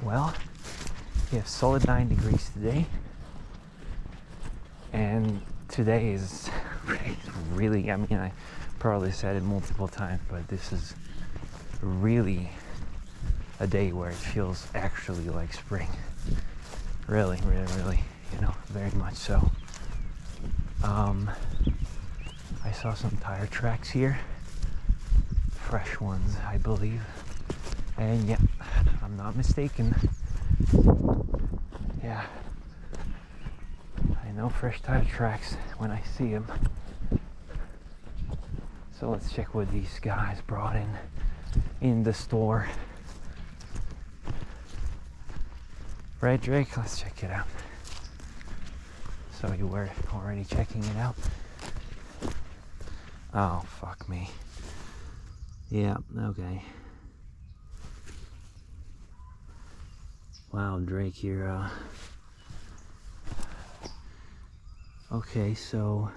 Well, we have solid 9 degrees today, and today is really, I mean, I probably said it multiple times, but this is really a day where it feels actually like spring. Really, you know, very much so. I saw some tire tracks here, fresh ones, I believe, and yeah, I'm not mistaken. Yeah, I know fresh tire tracks when I see them. So let's check what these guys brought in the store. Right, Drake? Let's check it out. So you were already checking it out? Oh, fuck me. Yeah, okay. Wow, Drake, you're, okay, so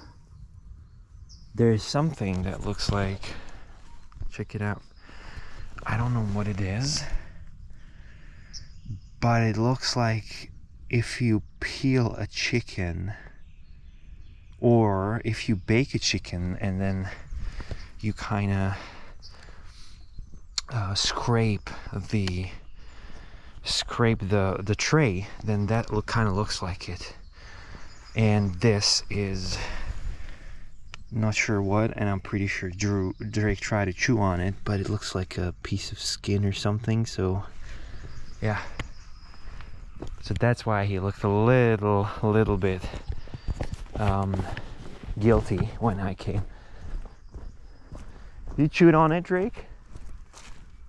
there's something that looks like, check it out. I don't know what it is, but it looks like if you peel a chicken, or if you bake a chicken and then you kind of scrape the tray, then that kind of looks like it. And this is not sure what, and I'm pretty sure Drake tried to chew on it, but it looks like a piece of skin or something. So yeah, so that's why he looked a little bit guilty when I came. You chewed on it, Drake?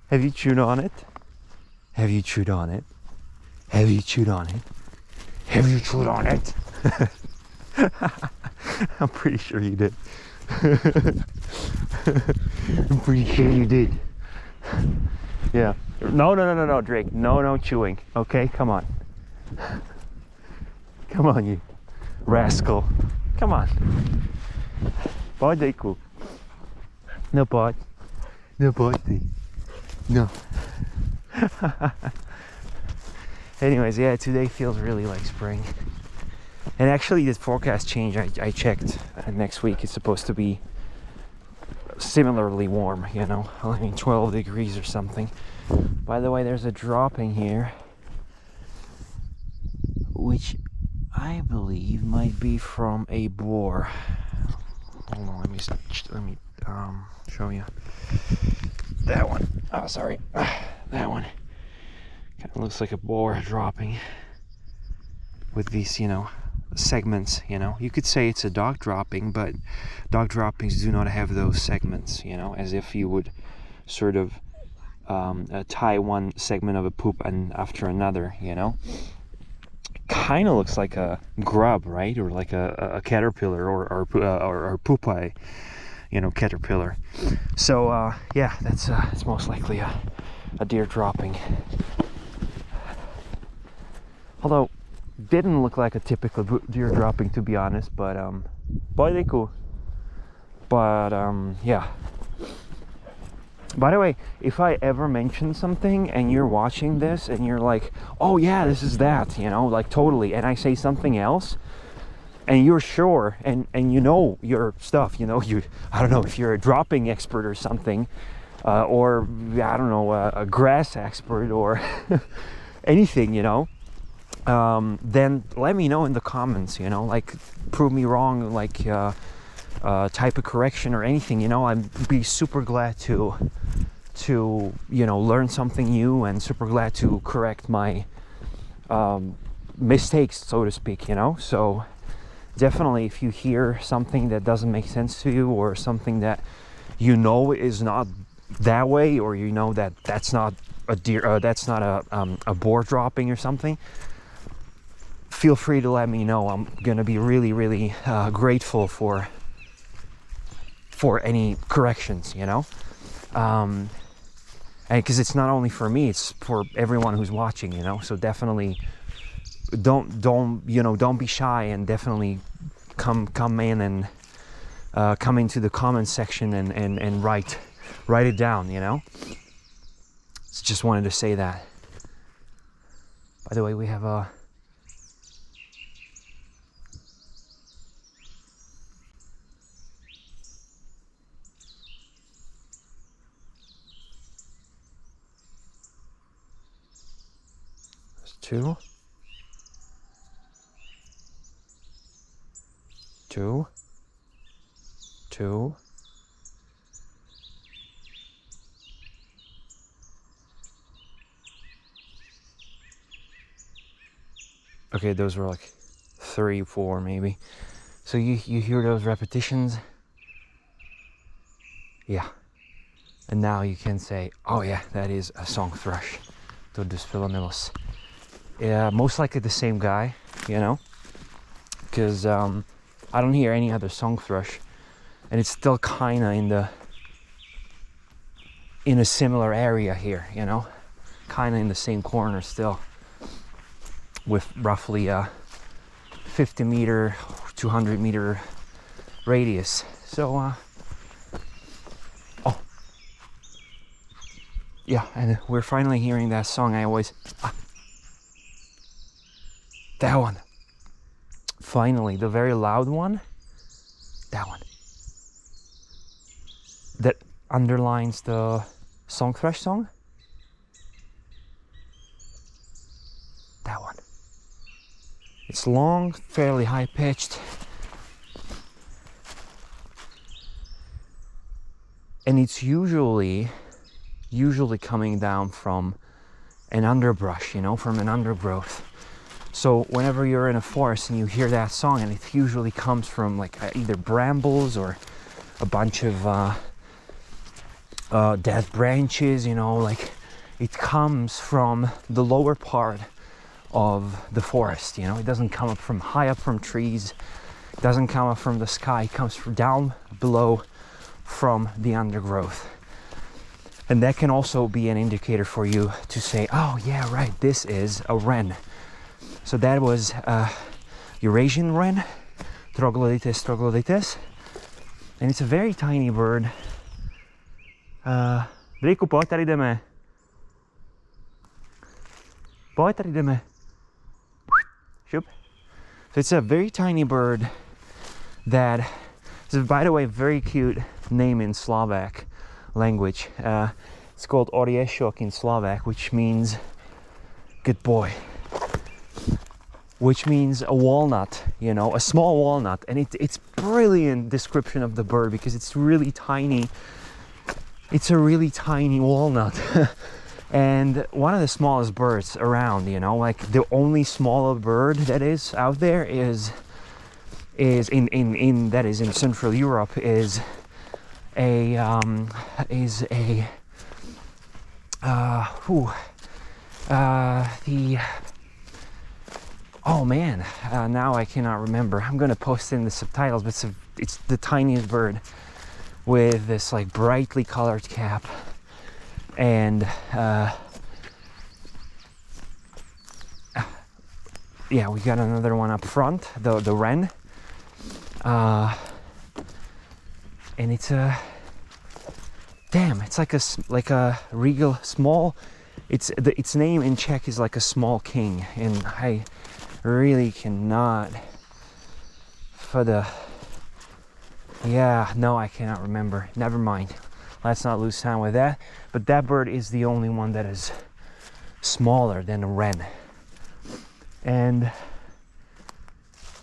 Have you chewed on it? Have you chewed on it? Have you chewed on it? Have you chewed on it? I'm pretty sure you did. I'm pretty sure you did. Yeah. No, Drake. No chewing. Okay, come on. Come on, you rascal. Come on. Pode, cu. Não pode. Não pode. No. Anyways, yeah, today feels really like spring. And actually, this forecast change, I checked. Next week it's supposed to be similarly warm, you know, I mean 12 degrees or something. By the way, there's a dropping here, which I believe might be from a boar. Hold on, let me show you. That one. Oh, sorry. That one. Kind of looks like a boar dropping with these, you know, segments, you know. You could say it's a dog dropping, but dog droppings do not have those segments, you know, as if you would sort of tie one segment of a poop and after another, you know. Kind of looks like a grub, right? Or like a caterpillar or pupae, you know, caterpillar. So yeah, that's it's most likely a deer dropping. Although didn't look like a typical deer dropping, to be honest, but pode cool. But yeah. By the way, if I ever mention something and you're watching this and you're like, oh yeah, this is that, you know, like totally, and I say something else and you're sure and you know your stuff, you know, I don't know if you're a dropping expert or something, or I don't know, a grass expert or anything, you know, then let me know in the comments, you know, like prove me wrong, like type of correction or anything, you know. I'd be super glad to you know, learn something new, and super glad to correct my mistakes, so to speak, you know. So definitely, if you hear something that doesn't make sense to you, or something that you know is not that way, or you know that that's not a deer, that's not a boar dropping or something, feel free to let me know. I'm gonna be really grateful for any corrections, you know, and because it's not only for me, it's for everyone who's watching, you know. So definitely don't you know, don't be shy, and definitely come in and come into the comments section and write it down, you know. So just wanted to say that. By the way, we have a two. Okay, those were like 3, 4 maybe. So you hear those repetitions? Yeah. And now you can say, oh yeah, that is a song thrush. Todos Polyamorous. Yeah, most likely the same guy, you know? Because I don't hear any other song thrush. And it's still kinda in a similar area here, you know? Kinda in the same corner still. With roughly a 50 meter, 200 meter radius. So, oh. Yeah, and we're finally hearing that song I always... that one. Finally, the very loud one. That one. That underlines the song thrush song. That one. It's long, fairly high pitched. And it's usually coming down from an underbrush, you know, from an undergrowth. So whenever you're in a forest and you hear that song, and it usually comes from like either brambles or a bunch of dead branches, you know, like it comes from the lower part of the forest, you know. It doesn't come up from high up from trees, it doesn't come up from the sky, it comes from down below from the undergrowth. And that can also be an indicator for you to say, oh yeah, right, this is a wren. So that was Eurasian wren, Troglodytes troglodytes, and it's a very tiny bird. Driku, pojď, tady jdeme. Pojď, tady jdeme. Shoop. So it's a very tiny bird that is, by the way, a very cute name in Slovak language. It's called Oriešok in Slovak, which means good boy. Which means a walnut, you know, a small walnut. And it's brilliant description of the bird because it's really tiny. It's a really tiny walnut. And one of the smallest birds around, you know, like the only smaller bird that is out there is in Central Europe is the oh man, now I cannot remember. I'm gonna post in the subtitles, but it's the tiniest bird with this like brightly colored cap. And yeah, we got another one up front, the wren, and it's a it's like a regal small. Its name in Czech is like a small king, and I really cannot I cannot remember. Never mind. Let's not lose time with that. But that bird is the only one that is smaller than a wren. And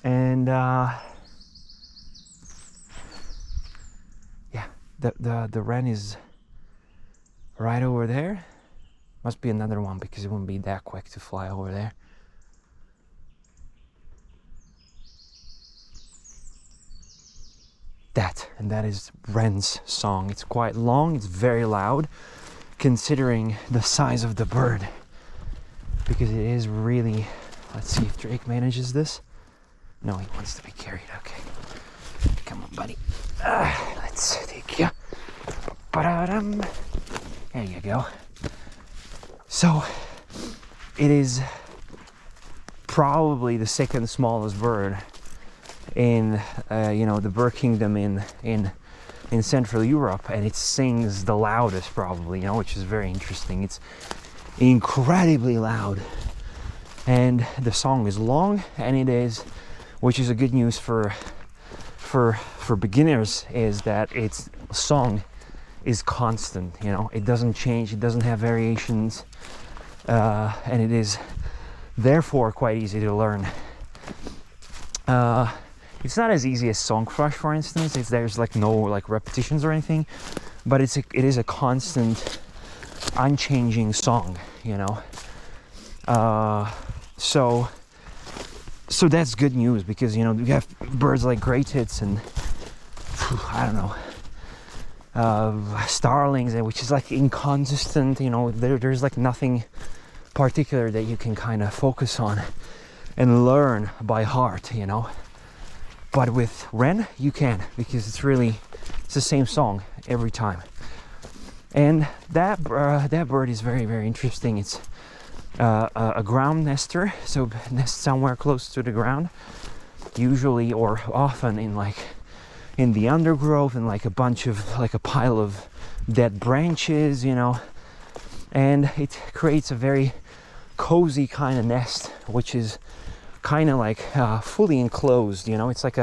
yeah, the wren is right over there. Must be another one because it wouldn't be that quick to fly over there. That is wren's song. It's quite long, it's very loud, considering the size of the bird, because it is really... Let's see if Drake manages this. No, he wants to be carried. Okay, come on, buddy. Let's take you. There you go. So it is probably the second smallest bird in the bird kingdom in Central Europe, and it sings the loudest probably, which is very interesting. It's incredibly loud, and the song is long, and it is, which is a good news for beginners, is that its song is constant. You know, it doesn't change, it doesn't have variations, and it is therefore quite easy to learn. It's not as easy as song thrush, for instance. There's like no like repetitions or anything, but it is a constant, unchanging song, you know. So that's good news, because, you know, you have birds like gray tits and I don't know, starlings, which is like inconsistent, you know. There's like nothing particular that you can kind of focus on and learn by heart, you know. But with wren you can, because it's the same song every time. And that bird is very, very interesting. It's a ground nester, so nests somewhere close to the ground, usually or often in the undergrowth, and like a pile of dead branches, you know. And it creates a very cozy kind of nest, which is kind of like fully enclosed, you know. It's like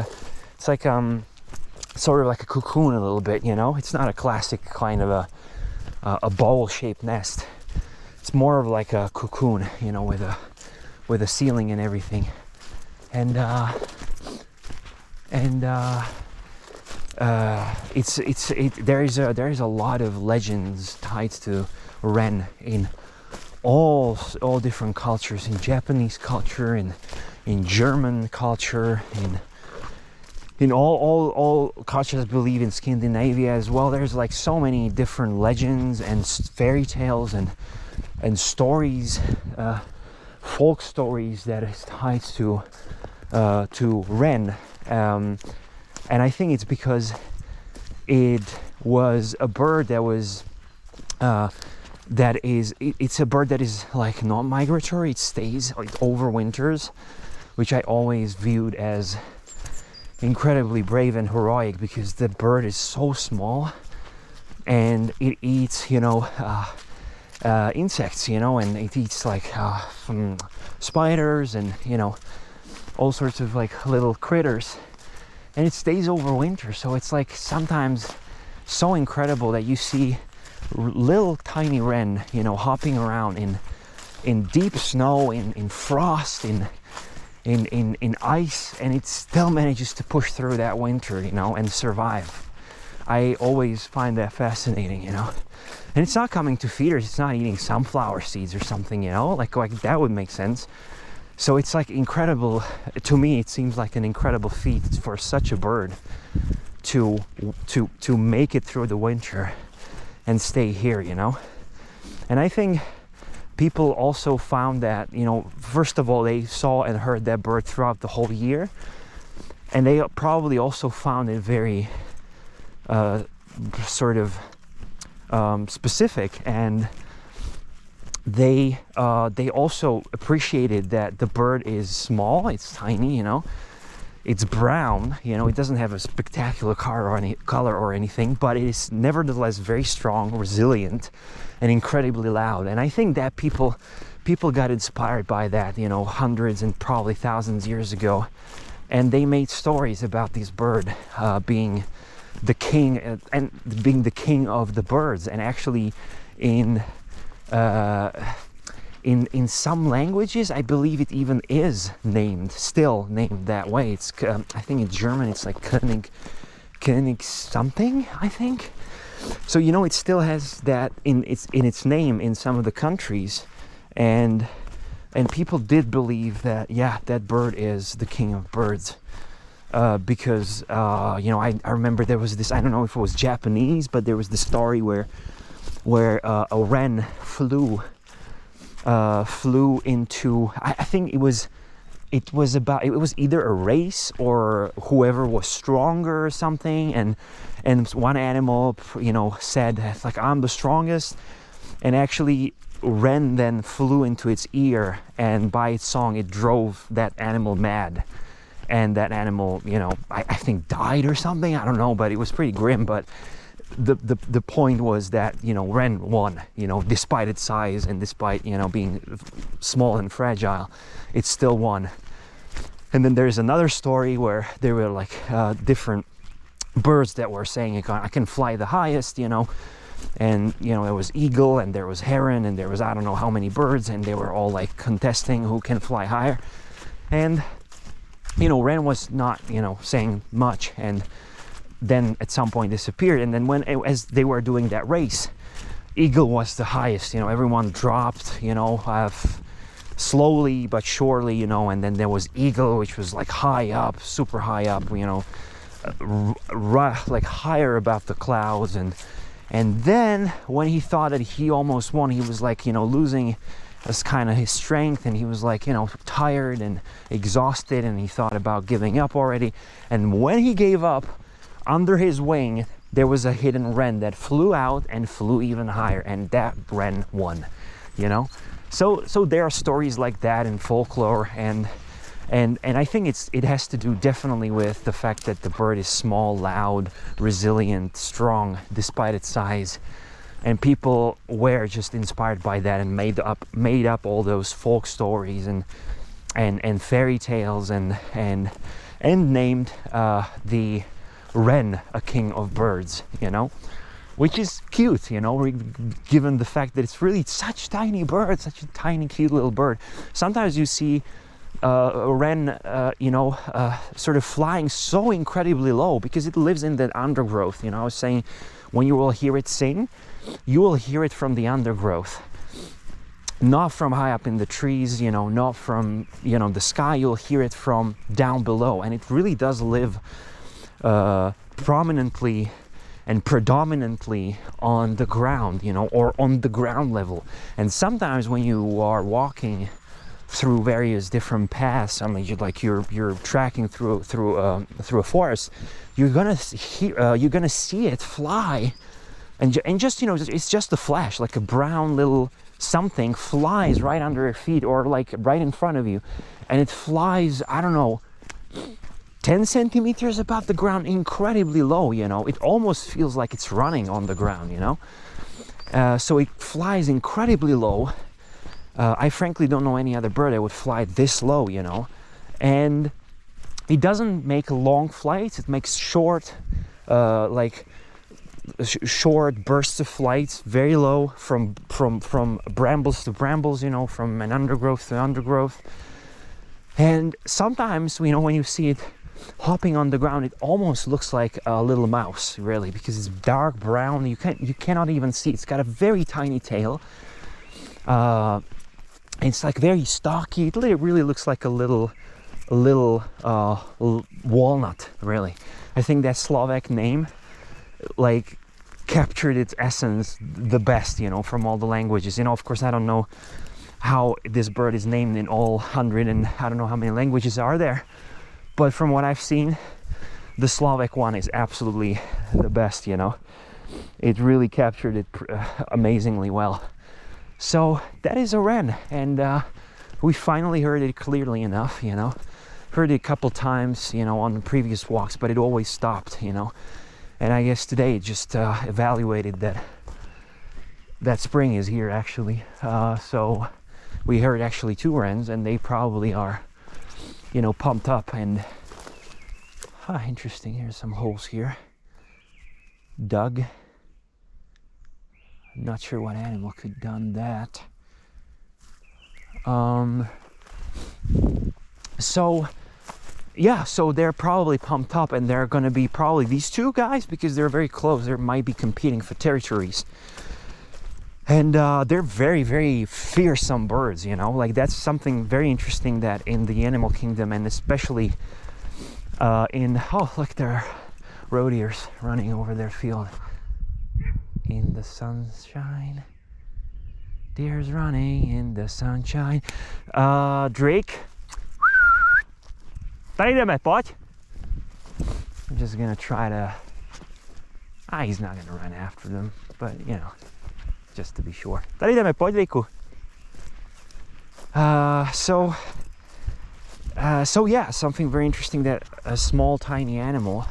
sort of like a cocoon a little bit, you know. It's not a classic kind of a bowl-shaped nest. It's more of like a cocoon, you know, with a ceiling and everything. And there is a lot of legends tied to wren in all different cultures, in Japanese culture, in German culture, in all cultures, I believe, in Scandinavia as well. There's like so many different legends and fairy tales and stories, folk stories that is tied to wren, and I think it's because it was a bird that was it's a bird that is like non-migratory. It overwinters, which I always viewed as incredibly brave and heroic, because the bird is so small and it eats, you know, insects, you know, and it eats like spiders and, you know, all sorts of like little critters, and it stays over winter. So it's like sometimes so incredible that you see little tiny wren, you know, hopping around in deep snow, in frost, in ice, and it still manages to push through that winter, you know, and survive. I always find that fascinating, you know. And it's not coming to feeders, it's not eating sunflower seeds or something, you know, like that would make sense. So it's like incredible, to me it seems like an incredible feat for such a bird to make it through the winter and stay here, you know. And I think people also found that, you know, first of all, they saw and heard that bird throughout the whole year, and they probably also found it very sort of specific, and they also appreciated that the bird is small, it's tiny, you know, it's brown, you know, it doesn't have a spectacular color or anything, but it is nevertheless very strong, resilient, and incredibly loud. And I think that people got inspired by that, you know, hundreds and probably thousands of years ago, and they made stories about this bird being the king and being the king of the birds. And actually in some languages, I believe it even is still named that way. It's I think in German it's like König something, I think. So, you know, it still has that in its name in some of the countries, and people did believe that, yeah, that bird is the king of birds, because you know, I remember there was this, I don't know if it was Japanese, but there was this story where a wren flew into, I think it was either a race or whoever was stronger or something, and one animal, you know, said like, I'm the strongest, and actually wren then flew into its ear, and by its song it drove that animal mad, and that animal, you know, I think died or something, I don't know, but it was pretty grim. But the point was that, you know, wren won, you know, despite its size and despite, you know, being small and fragile, it still won. And then there's another story where there were like different birds that were saying I can fly the highest, you know, and you know, there was eagle and there was heron and there was I don't know how many birds, and they were all like contesting who can fly higher. And you know, wren was not, you know, saying much, and then at some point disappeared. And then as they were doing that race, eagle was the highest, you know, everyone dropped, you know, slowly but surely, you know, and then there was eagle, which was like high up, super high up, you know, like higher above the clouds. And then when he thought that he almost won, he was like, you know, losing kind of his strength, and he was like, you know, tired and exhausted, and he thought about giving up already. And when he gave up, under his wing there was a hidden wren that flew out and flew even higher, and that wren won, you know. So there are stories like that in folklore, and I think it has to do definitely with the fact that the bird is small, loud, resilient, strong despite its size. And people were just inspired by that and made up all those folk stories and fairy tales and named the wren a king of birds, you know, which is cute, you know, given the fact that it's really such tiny bird, such a tiny cute little bird. Sometimes you see a wren, you know, sort of flying so incredibly low because it lives in the undergrowth. You know, I was saying, when you will hear it sing, you will hear it from the undergrowth, not from high up in the trees, you know, not from, you know, the sky. You'll hear it from down below, and it really does live prominently and predominantly on the ground, you know, or on the ground level. And sometimes when you are walking through various different paths, I mean, you're tracking through a forest, you're gonna see it fly, and just, you know, it's just a flash, like a brown little something flies right under your feet or like right in front of you, and it flies, I don't know, 10 centimeters above the ground, incredibly low, you know. It almost feels like it's running on the ground, you know. So it flies incredibly low. I frankly don't know any other bird that would fly this low, you know. And it doesn't make long flights. It makes short, short bursts of flights, very low, from brambles to brambles, you know, from an undergrowth to undergrowth. And sometimes, you know, when you see it hopping on the ground, it almost looks like a little mouse, really, because it's dark brown. You cannot even see. It's got a very tiny tail. It's like very stocky. It really looks like a little walnut, really. I think that Slovak name like captured its essence the best, you know, from all the languages. You know, of course, I don't know how this bird is named in all 100 and I don't know how many languages are there, but from what I've seen, the Slovak one is absolutely the best, you know. It really captured it amazingly well. So that is a wren, and we finally heard it clearly enough, you know. Heard it a couple times, you know, on previous walks, but it always stopped, you know. And I guess today it just evaluated that spring is here, actually. So we heard actually 2 wrens, and they probably are, you know, pumped up. And interesting, here's some holes here dug. Not sure what animal could done that. So yeah, so they're probably pumped up, and they're gonna be probably these 2 guys, because they're very close. They might be competing for territories, and they're very, very fearsome birds, you know. Like, that's something very interesting that in the animal kingdom, and especially look, there are roe deers running over their field in the sunshine. Deer's running in the sunshine. Drake. Tady jdeme, pojď. I'm just gonna try to... he's not gonna run after them, but, you know, just to be sure. Tady jdeme, pojď, Drake'u. So yeah, something very interesting, that a small, tiny animal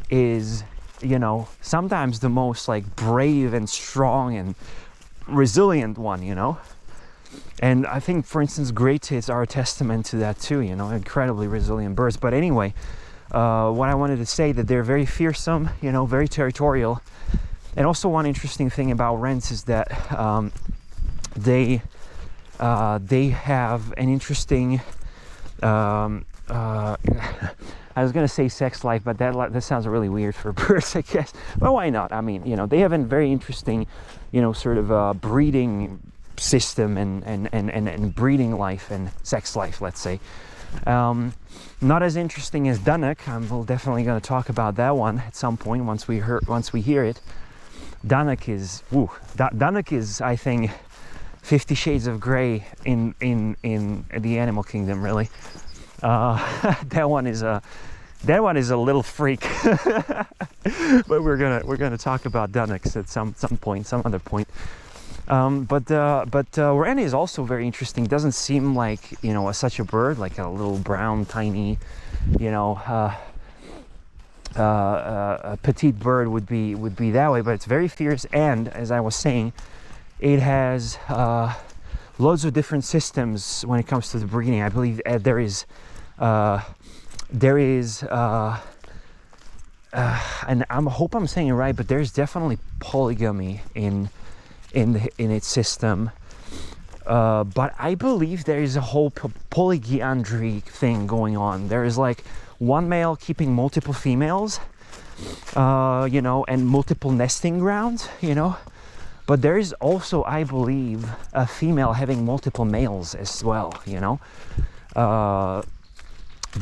is you know, sometimes the most like brave and strong and resilient one, you know. And I think, for instance, gray tits are a testament to that too, you know, incredibly resilient birds. But anyway, what I wanted to say, that they're very fearsome, you know, very territorial. And also one interesting thing about wrens is that they have an interesting I was gonna say sex life, but that sounds really weird for birds, I guess. But why not? I mean, you know, they have a very interesting, you know, sort of breeding system and breeding life and sex life, let's say. Not as interesting as dunnock. We're definitely going to talk about that one at some point once we hear it. Dunnock is, I think, 50 Shades of Grey in the animal kingdom, really. That one is a little freak. But we're gonna talk about dunnocks at some other point. But wren is also very interesting. Doesn't seem like, you know, such a bird, like a little brown, tiny, you know, a petite bird would be that way. But it's very fierce, and as I was saying, it has loads of different systems when it comes to the breeding. I believe there is, and I hope I'm saying it right, but there's definitely polygamy in its system. But I believe there is a whole polyandry thing going on. There is like one male keeping multiple females, you know, and multiple nesting grounds, you know. But there is also, I believe, a female having multiple males as well, you know.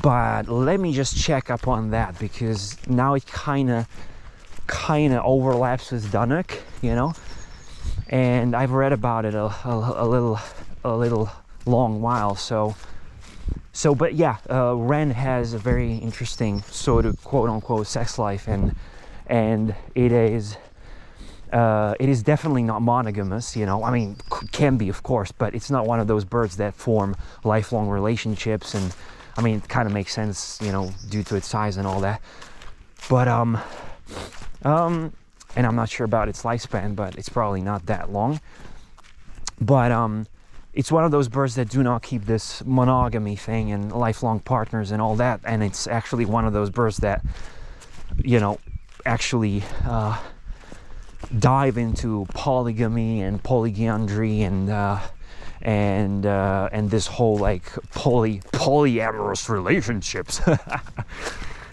But let me just check up on that, because now it kind of overlaps with dunnock, you know. And I've read about it a little long while. So, but yeah, wren has a very interesting sort of quote unquote sex life, and it is definitely not monogamous, you know. I mean, can be, of course, but it's not one of those birds that form lifelong relationships. And I mean, it kind of makes sense, you know, due to its size and all that. But and I'm not sure about its lifespan, but it's probably not that long. But it's one of those birds that do not keep this monogamy thing and lifelong partners and all that. And it's actually one of those birds that, you know, actually dive into polygamy and polyandry and this whole like polyamorous relationships.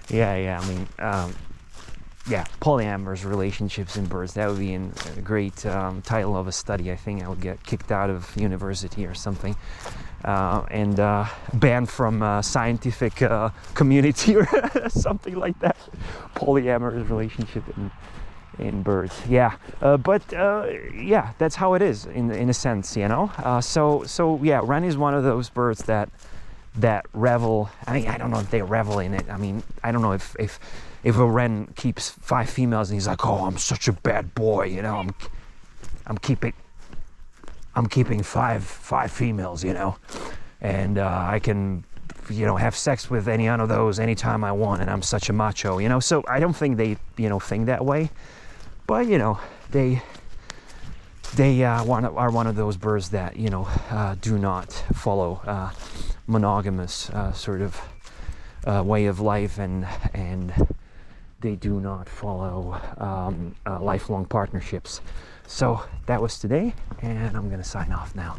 Yeah. I mean, yeah, polyamorous relationships in birds. That would be a great title of a study. I think I would get kicked out of university or something, and banned from scientific community or something like that. Polyamorous relationship in birds. Yeah, but yeah, that's how it is in a sense, you know. So yeah, wren is one of those birds that revel. I mean, I don't know if they revel in it. I mean, I don't know if a wren keeps 5 females and he's like, oh, I'm such a bad boy, you know, I'm keeping 5 females, you know, and I can, you know, have sex with any one of those anytime I want, and I'm such a macho, you know. So I don't think they, you know, think that way, but you know, they are one of those birds that, you know, do not follow monogamous sort of way of life, and they do not follow lifelong partnerships. So that was today, and I'm gonna sign off now.